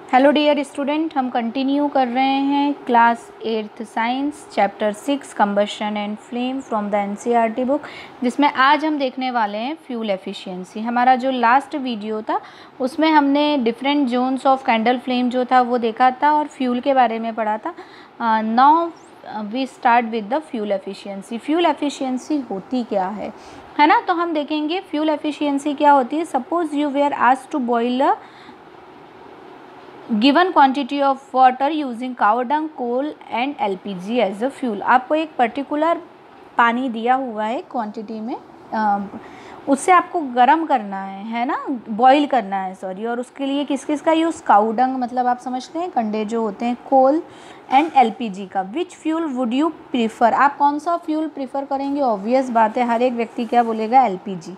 Hello dear student, हम continue कर रहे हैं class 8th science chapter 6 combustion and flame from the NCERT book, जिसमें आज हम देखने वाले हैं फ्यूल एफिशिएंसी। हमारा जो लास्ट वीडियो था उसमें हमने different zones of candle flame जो था वो देखा था और फ्यूल के बारे में पढ़ा था। Now we start with the fuel efficiency. Fuel efficiency होती क्या है ना। तो हम देखेंगे फ्यूल एफिशिएंसी क्या होती है। Suppose you were asked to boil a given quantity of water using cow dung, coal and LPG as a fuel. आपको एक पर्टिकुलर पानी दिया हुआ है क्वांटिटी में, उससे आपको गर्म करना है ना, बॉईल करना है सॉरी। और उसके लिए किस किस का यूज़, काऊ डंग मतलब आप समझते हैं कंडे जो होते हैं, कोल एंड एलपीजी का। विच फ्यूल वुड यू प्रीफर, आप कौन सा फ्यूल प्रीफर करेंगे। ऑब्वियस बात है, हर एक व्यक्ति क्या बोलेगा, एलपीजी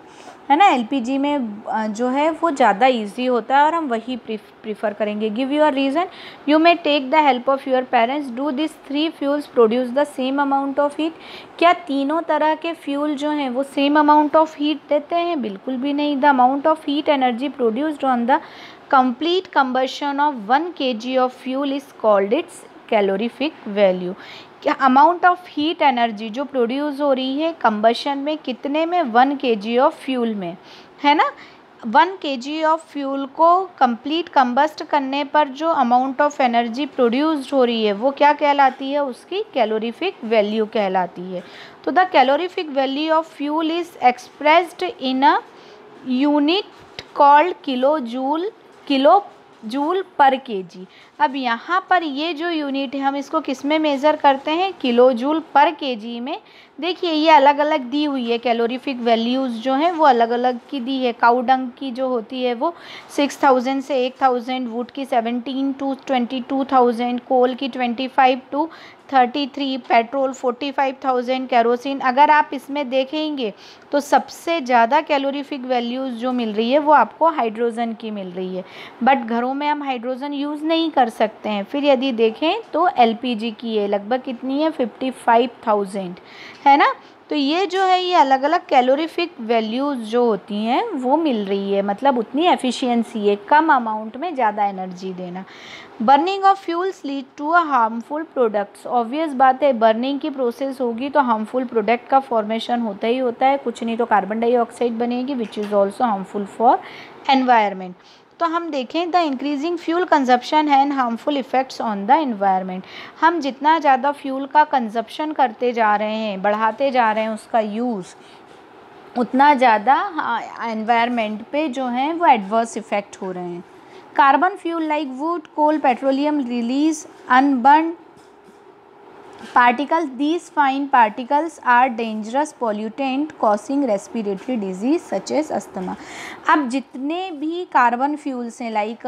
है ना। एलपीजी में जो है वो ज़्यादा इजी होता है और हम वही प्रीफर करेंगे। Give your reason. You may take the help of your parents. Do this 3 fuels produce the same amount of heat. क्या तीनों तरह के फ्यूल जो हैं वो सेम अमाउंट ऑफ हीट देते हैं? बिल्कुल भी नहीं। The amount of heat energy produced on the complete combustion of 1 kg of fuel is called its calorific value. क्या अमाउंट ऑफ हीट एनर्जी जो प्रोड्यूस हो रही है कंबशन में, कितने में, 1 kg ऑफ फ्यूल में, है ना। 1 kg ऑफ फ्यूल को कंप्लीट कंबस्ट करने पर जो अमाउंट ऑफ एनर्जी प्रोड्यूस्ड हो रही है वो क्या कहलाती है, उसकी कैलोरीफिक वैल्यू कहलाती है। तो the calorific value of fuel is expressed in a unit called kilo joule पर केजी। अब यहाँ पर ये जो यूनिट है हम इसको किस में मेज़र करते हैं, किलो जूल पर केजी में। देखिए ये अलग अलग दी हुई है, कैलोरीफिक वैल्यूज़ जो हैं वो अलग अलग की दी है। काऊ डंग की जो होती है वो 6000 से 1000, वुड की 17 to 22,000, कोल की 25 to 33, पेट्रोल 45,000, केरोसिन। अगर आप इसमें देखेंगे तो सबसे ज़्यादा कैलोरीफिक वैल्यूज़ जो मिल रही है वो आपको हाइड्रोजन की मिल रही है, बट घरों में हम हाइड्रोजन यूज़ नहीं कर सकते हैं। फिर यदि देखें तो एलपीजी की है, लगभग कितनी है, 55,000, है ना। तो ये जो है ये अलग अलग कैलोरीफिक वैल्यूज़ जो होती हैं वो मिल रही है, मतलब उतनी एफिशिएंसी है, कम अमाउंट में ज़्यादा एनर्जी देना। Burning of fuels lead to a harmful products. Obvious बात है, बर्निंग की प्रोसेस होगी तो हार्मफुल प्रोडक्ट का फॉर्मेशन होता ही होता है, कुछ नहीं तो कार्बन डाइऑक्साइड बनेगी which is also harmful for environment. तो हम देखें the increasing fuel consumption and harmful effects on the environment. हम जितना ज़्यादा फ्यूल का कंजप्शन करते जा रहे हैं, बढ़ाते जा रहे हैं उसका यूज़, उतना ज़्यादा एनवायरनमेंट पे जो है वो एडवर्स इफ़ेक्ट हो रहे हैं। Carbon fuel like wood, coal, petroleum release unburnt particles. These fine particles are dangerous pollutant causing respiratory disease such as asthma. अब जितने भी कार्बन फ्यूल्स हैं, लाइक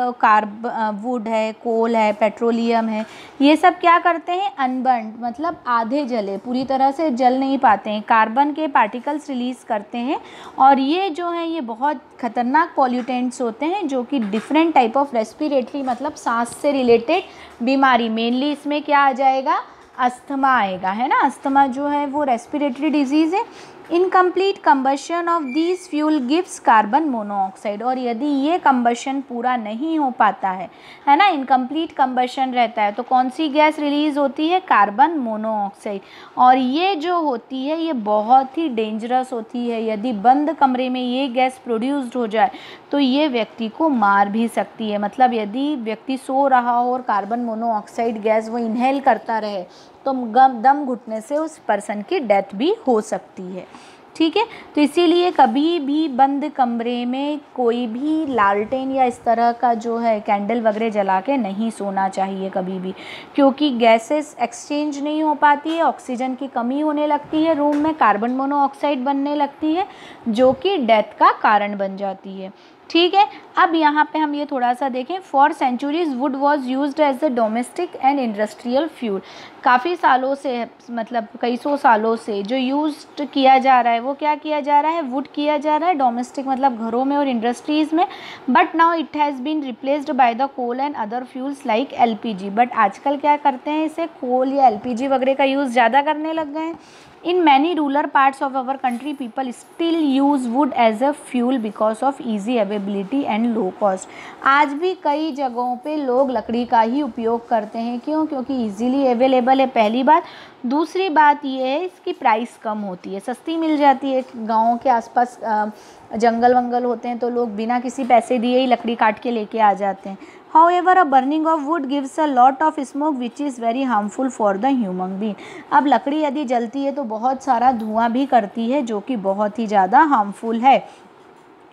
वुड है, कोल है, पेट्रोलियम है, ये सब क्या करते हैं, अनबर्न मतलब आधे जले, पूरी तरह से जल नहीं पाते हैं, कार्बन के पार्टिकल्स रिलीज़ करते हैं। और ये जो है ये बहुत खतरनाक पॉल्यूटेंट्स होते हैं जो कि डिफरेंट टाइप ऑफ रेस्पिरेटरी मतलब सांस से रिलेटेड बीमारी, मेनली इसमें क्या आ जाएगा, अस्थमा आएगा, है ना। अस्थमा जो है वो रेस्पिरेटरी डिजीज़ है। Incomplete combustion of these fuel gives carbon monoxide. और यदि ये कंबशन पूरा नहीं हो पाता है ना, इनकम्प्लीट कंबशन रहता है, तो कौन सी गैस रिलीज़ होती है, कार्बन मोनोऑक्साइड। और ये जो होती है ये बहुत ही डेंजरस होती है। यदि बंद कमरे में ये गैस प्रोड्यूस्ड हो जाए तो ये व्यक्ति को मार भी सकती है। मतलब यदि व्यक्ति सो रहा हो और कार्बन मोनोऑक्साइड गैस वो इनहेल करता रहे तो दम घुटने से उस पर्सन की डेथ भी हो सकती है, ठीक है। तो इसीलिए कभी भी बंद कमरे में कोई भी लालटेन या इस तरह का जो है कैंडल वगैरह जला के नहीं सोना चाहिए कभी भी, क्योंकि गैसेस एक्सचेंज नहीं हो पाती है, ऑक्सीजन की कमी होने लगती है, रूम में कार्बन मोनोऑक्साइड बनने लगती है जो कि डेथ का कारण बन जाती है, ठीक है। अब यहाँ पे हम ये थोड़ा सा देखें। For centuries wood was used as a domestic and industrial fuel. काफ़ी सालों से, मतलब कई सौ सालों से जो यूज्ड किया जा रहा है वो क्या किया जा रहा है, वुड किया जा रहा है, डोमेस्टिक मतलब घरों में और इंडस्ट्रीज़ में। But now it has been replaced by the coal and other fuels like LPG. But आजकल क्या करते हैं, इसे कोल या एलपीजी वगैरह का यूज़ ज़्यादा करने लग गए हैं। In many rural parts of our country people still use wood as a fuel because of easy availability and low cost. आज भी कई जगहों पे लोग लकड़ी का ही उपयोग करते हैं। क्यों? क्योंकि ईजीली अवेलेबल है, पहली बात। दूसरी बात ये है इसकी प्राइस कम होती है, सस्ती मिल जाती है। गाँव के आसपास जंगल वंगल होते हैं तो लोग बिना किसी पैसे दिए ही लकड़ी काट के लेके आ जाते हैं। However, a burning of wood gives a lot of smoke which is very harmful for the human being। अब लकड़ी यदि जलती है तो बहुत सारा धुआं भी करती है जो कि बहुत ही ज़्यादा हार्मफुल है।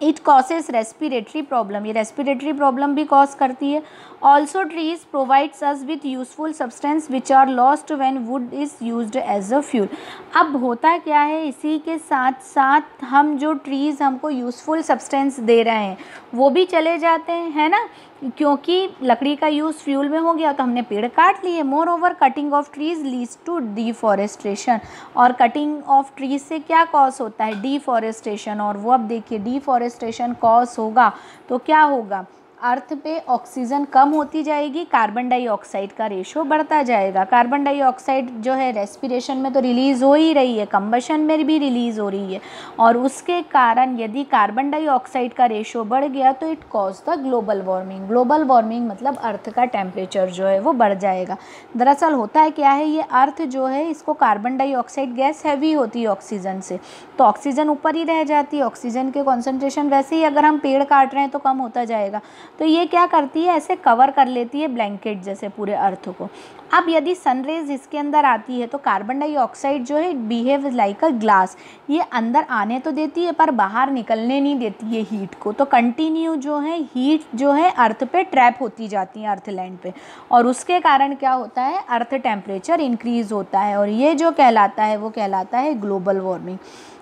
इट कॉसेस रेस्पिरेटरी प्रॉब्लम, ये रेस्पिरेटरी प्रॉब्लम भी कॉज करती है। Also trees provides us with useful substance which are lost when wood is used as a fuel. अब होता क्या है, इसी के साथ साथ हम जो ट्रीज़ हमको यूज़फुल सब्सटेंस दे रहे हैं वो भी चले जाते हैं, है ना, क्योंकि लकड़ी का यूज़ फ्यूल में हो गया तो हमने पेड़ काट लिए। Moreover cutting of trees leads to deforestation, और कटिंग ऑफ ट्रीज से क्या कॉज होता है? डिफॉरेस्टेशन। और वो अब देखिए डिफॉरेस्टेशन कॉज होगा तो क्या होगा? अर्थ पे ऑक्सीजन कम होती जाएगी, कार्बन डाइऑक्साइड का रेशो बढ़ता जाएगा। कार्बन डाइऑक्साइड जो है रेस्पिरेशन में तो रिलीज़ हो ही रही है, कंबशन में भी रिलीज़ हो रही है, और उसके कारण यदि कार्बन डाइऑक्साइड का रेशो बढ़ गया तो it cause the global warming. Global warming मतलब अर्थ का टेम्परेचर जो है वो बढ़ जाएगा। दरअसल होता है क्या है, ये अर्थ जो है इसको कार्बन डाइऑक्साइड गैस हैवी होती है ऑक्सीजन से, तो ऑक्सीजन ऊपर ही रह जाती है। ऑक्सीजन के कॉन्सेंट्रेशन वैसे ही अगर हम पेड़ काट रहे हैं तो कम होता जाएगा, तो ये क्या करती है, ऐसे कवर कर लेती है ब्लैंकेट जैसे पूरे अर्थ को। अब यदि सनरेज इसके अंदर आती है तो कार्बन डाइऑक्साइड जो है बिहेव लाइक अ ग्लास, ये अंदर आने तो देती है पर बाहर निकलने नहीं देती है हीट को, तो कंटिन्यू जो है हीट जो है अर्थ पे ट्रैप होती जाती है, अर्थ लैंड पे, और उसके कारण क्या होता है, अर्थ टेम्परेचर इंक्रीज होता है, और ये जो कहलाता है वो कहलाता है ग्लोबल वार्मिंग।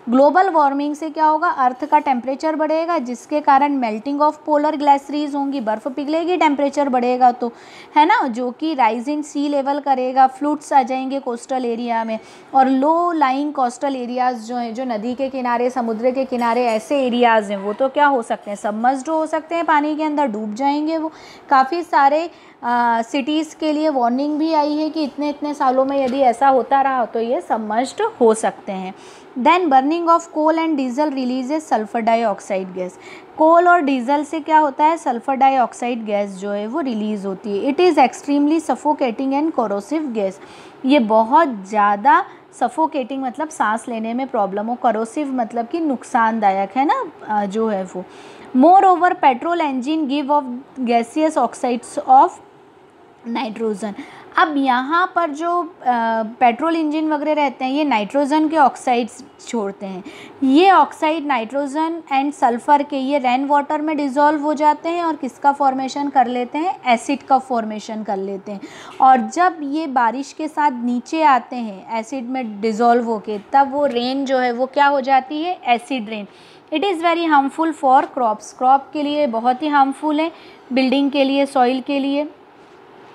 ग्लोबल वार्मिंग से क्या होगा, अर्थ का टेम्परेचर बढ़ेगा जिसके कारण मेल्टिंग ऑफ पोलर ग्लेशियर्स होंगी, बर्फ़ पिघलेगी, टेम्परेचर बढ़ेगा तो, है ना, जो कि राइज इन सी लेवल करेगा, फ्लूड्स आ जाएंगे कोस्टल एरिया में, और लो लाइंग कोस्टल एरियाज़ जो हैं, जो नदी के किनारे, समुद्र के किनारे ऐसे एरियाज़ हैं, वो तो क्या हो सकते हैं, सबमर्ज्ड हो सकते हैं, पानी के अंदर डूब जाएंगे वो। काफ़ी सारे सिटीज़ के लिए वार्निंग भी आई है कि इतने इतने सालों में यदि ऐसा होता रहा तो ये सबमर्ज्ड हो सकते हैं। Then burning of coal and diesel releases sulphur dioxide gas. Coal और डीजल से क्या होता है, सल्फर डाइऑक्साइड गैस जो है वो रिलीज़ होती है। It is extremely suffocating and corrosive gas, ये बहुत ज़्यादा सफोकेटिंग मतलब सांस लेने में प्रॉब्लम हो, कोरोसिव मतलब कि नुकसानदायक, है ना, जो है वो। More over petrol engine give of gaseous oxides of nitrogen. अब यहाँ पर जो पेट्रोल इंजन वगैरह रहते हैं ये नाइट्रोजन के ऑक्साइड्स छोड़ते हैं। ये ऑक्साइड नाइट्रोजन एंड सल्फ़र के ये रेन वाटर में डिज़ोल्व हो जाते हैं और किसका फॉर्मेशन कर लेते हैं, एसिड का फॉर्मेशन कर लेते हैं। और जब ये बारिश के साथ नीचे आते हैं एसिड में डिज़ोल्व होके, तब वो रेन जो है वो क्या हो जाती है, acid rain. It is very harmful for crops, crop के लिए बहुत ही हार्मफुल है, बिल्डिंग के लिए, सॉइल के लिए,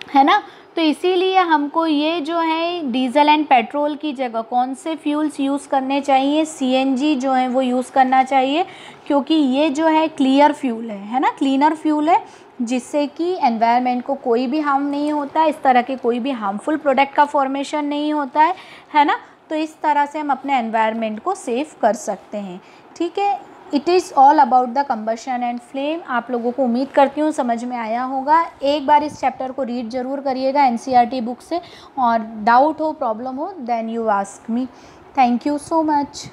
है ना। तो इसीलिए हमको ये जो है डीजल एंड पेट्रोल की जगह कौन से फ्यूल्स यूज़ करने चाहिए, सीएनजी जो है वो यूज़ करना चाहिए, क्योंकि ये जो है क्लियर फ्यूल है ना, क्लीनर फ्यूल है, जिससे कि एनवायरनमेंट को कोई भी हार्म नहीं होता है, इस तरह के कोई भी हार्मफुल प्रोडक्ट का फॉर्मेशन नहीं होता है ना। तो इस तरह से हम अपने एनवायरनमेंट को सेफ कर सकते हैं, ठीक है। It is all about the combustion and flame. आप लोगों को उम्मीद करती हूँ समझ में आया होगा। एक बार इस चैप्टर को रीड ज़रूर करिएगा एनसीईआरटी बुक से, और डाउट हो, प्रॉब्लम हो, then you ask me. Thank you so much.